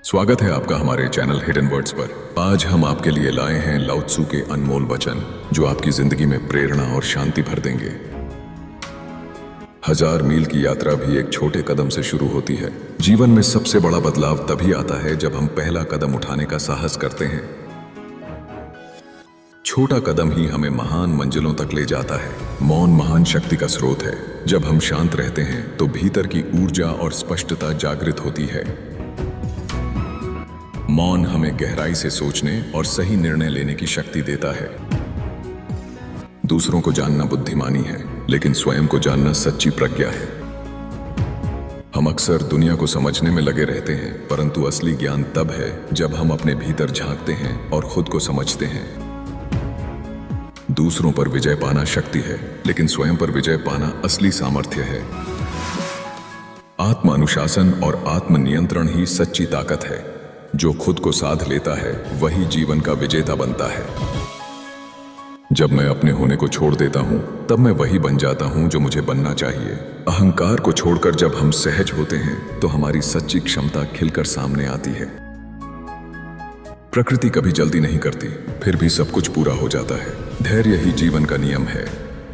स्वागत है आपका हमारे चैनल हिडन वर्ड्स पर। आज हम आपके लिए लाए हैं लाओ त्सु के अनमोल वचन जो आपकी जिंदगी में प्रेरणा और शांति भर देंगे। 1000 मील की यात्रा भी एक छोटे कदम से शुरू होती है। जीवन में सबसे बड़ा बदलाव तभी आता है जब हम पहला कदम उठाने का साहस करते हैं। छोटा कदम ही हमें महान मंजिलों तक ले जाता है। मौन महान शक्ति का स्रोत है। जब हम शांत रहते हैं तो भीतर की ऊर्जा और स्पष्टता जागृत होती है। मौन हमें गहराई से सोचने और सही निर्णय लेने की शक्ति देता है। दूसरों को जानना बुद्धिमानी है, लेकिन स्वयं को जानना सच्ची प्रज्ञा है। हम अक्सर दुनिया को समझने में लगे रहते हैं, परंतु असली ज्ञान तब है जब हम अपने भीतर झांकते हैं और खुद को समझते हैं। दूसरों पर विजय पाना शक्ति है, लेकिन स्वयं पर विजय पाना असली सामर्थ्य है। आत्म अनुशासन और आत्म नियंत्रण ही सच्ची ताकत है। जो खुद को साध लेता है वही जीवन का विजेता बनता है। जब मैं अपने होने को छोड़ देता हूं, तब मैं वही बन जाता हूं जो मुझे बनना चाहिए। अहंकार को छोड़कर जब हम सहज होते हैं तो हमारी सच्ची क्षमता खिलकर सामने आती है। प्रकृति कभी जल्दी नहीं करती, फिर भी सब कुछ पूरा हो जाता है। धैर्य ही जीवन का नियम है।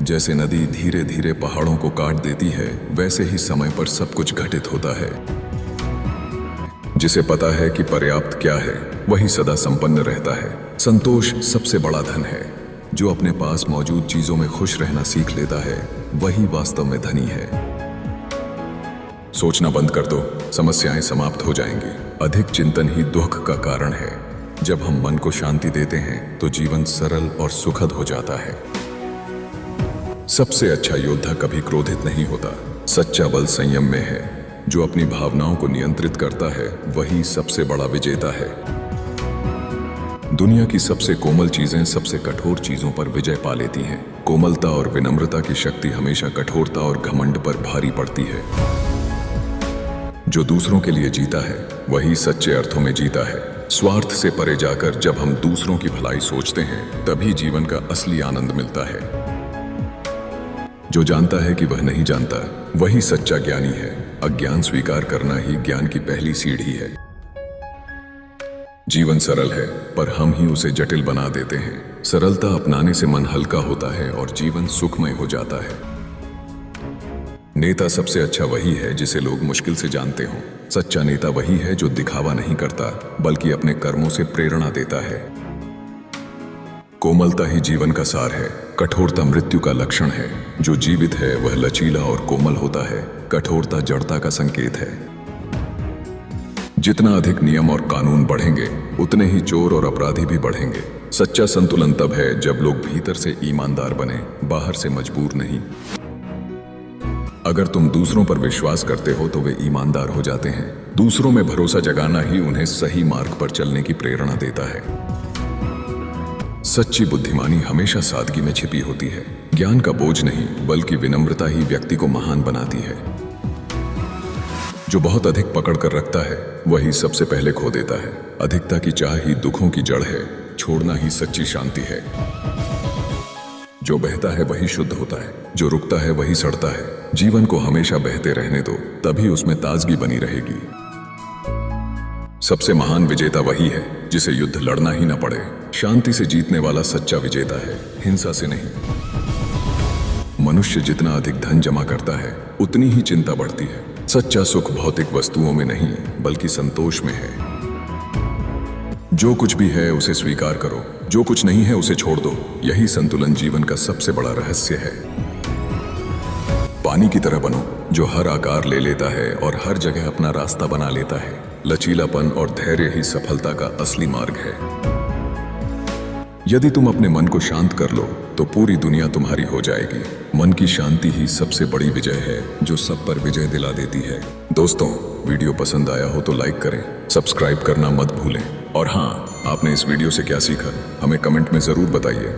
जैसे नदी धीरे धीरे पहाड़ों को काट देती है, वैसे ही समय पर सब कुछ घटित होता है। जिसे पता है कि पर्याप्त क्या है, वही सदा संपन्न रहता है। संतोष सबसे बड़ा धन है। जो अपने पास मौजूद चीजों में खुश रहना सीख लेता है, वही वास्तव में धनी है। सोचना बंद कर दो, समस्याएं समाप्त हो जाएंगी। अधिक चिंतन ही दुख का कारण है। जब हम मन को शांति देते हैं तो जीवन सरल और सुखद हो जाता है। सबसे अच्छा योद्धा कभी क्रोधित नहीं होता। सच्चा बल संयम में है। जो अपनी भावनाओं को नियंत्रित करता है वही सबसे बड़ा विजेता है। दुनिया की सबसे कोमल चीजें सबसे कठोर चीजों पर विजय पा लेती हैं। कोमलता और विनम्रता की शक्ति हमेशा कठोरता और घमंड पर भारी पड़ती है। जो दूसरों के लिए जीता है वही सच्चे अर्थों में जीता है। स्वार्थ से परे जाकर जब हम दूसरों की भलाई सोचते हैं, तभी जीवन का असली आनंद मिलता है। जो जानता है कि वह नहीं जानता, वही सच्चा ज्ञानी है। अज्ञान स्वीकार करना ही ज्ञान की पहली सीढ़ी है। जीवन सरल है, पर हम ही उसे जटिल बना देते हैं। सरलता अपनाने से मन हल्का होता है और जीवन सुखमय हो जाता है। नेता सबसे अच्छा वही है जिसे लोग मुश्किल से जानते हों। सच्चा नेता वही है जो दिखावा नहीं करता, बल्कि अपने कर्मों से प्रेरणा देता है। कोमलता ही जीवन का सार है। कठोरता मृत्यु का लक्षण है। जो जीवित है वह लचीला और कोमल होता है। कठोरता जड़ता का संकेत है। जितना अधिक नियम और कानून बढ़ेंगे, उतने ही चोर और अपराधी भी बढ़ेंगे। सच्चा संतुलन तब है जब लोग भीतर से ईमानदार बने, बाहर से मजबूर नहीं। अगर तुम दूसरों पर विश्वास करते हो तो वे ईमानदार हो जाते हैं। दूसरों में भरोसा जगाना ही उन्हें सही मार्ग पर चलने की प्रेरणा देता है। सच्ची बुद्धिमानी हमेशा सादगी में छिपी होती है। ज्ञान का बोझ नहीं, बल्कि विनम्रता ही व्यक्ति को महान बनाती है। जो बहुत अधिक पकड़ कर रखता है वही सबसे पहले खो देता है। अधिकता की चाह ही दुखों की जड़ है। छोड़ना ही सच्ची शांति है। जो बहता है वही शुद्ध होता है। जो रुकता है वही सड़ता है। जीवन को हमेशा बहते रहने दो, तभी उसमें ताजगी बनी रहेगी। सबसे महान विजेता वही है जिसे युद्ध लड़ना ही न पड़े। शांति से जीतने वाला सच्चा विजेता है, हिंसा से नहीं। मनुष्य जितना अधिक धन जमा करता है, उतनी ही चिंता बढ़ती है। सच्चा सुख भौतिक वस्तुओं में नहीं, बल्कि संतोष में है। जो कुछ भी है उसे स्वीकार करो, जो कुछ नहीं है उसे छोड़ दो। यही संतुलन जीवन का सबसे बड़ा रहस्य है। पानी की तरह बनो, जो हर आकार ले लेता है और हर जगह अपना रास्ता बना लेता है। लचीलापन और धैर्य ही सफलता का असली मार्ग है। यदि तुम अपने मन को शांत कर लो तो पूरी दुनिया तुम्हारी हो जाएगी। मन की शांति ही सबसे बड़ी विजय है, जो सब पर विजय दिला देती है। दोस्तों, वीडियो पसंद आया हो तो लाइक करें, सब्सक्राइब करना मत भूलें। और हाँ, आपने इस वीडियो से क्या सीखा, हमें कमेंट में जरूर बताइए।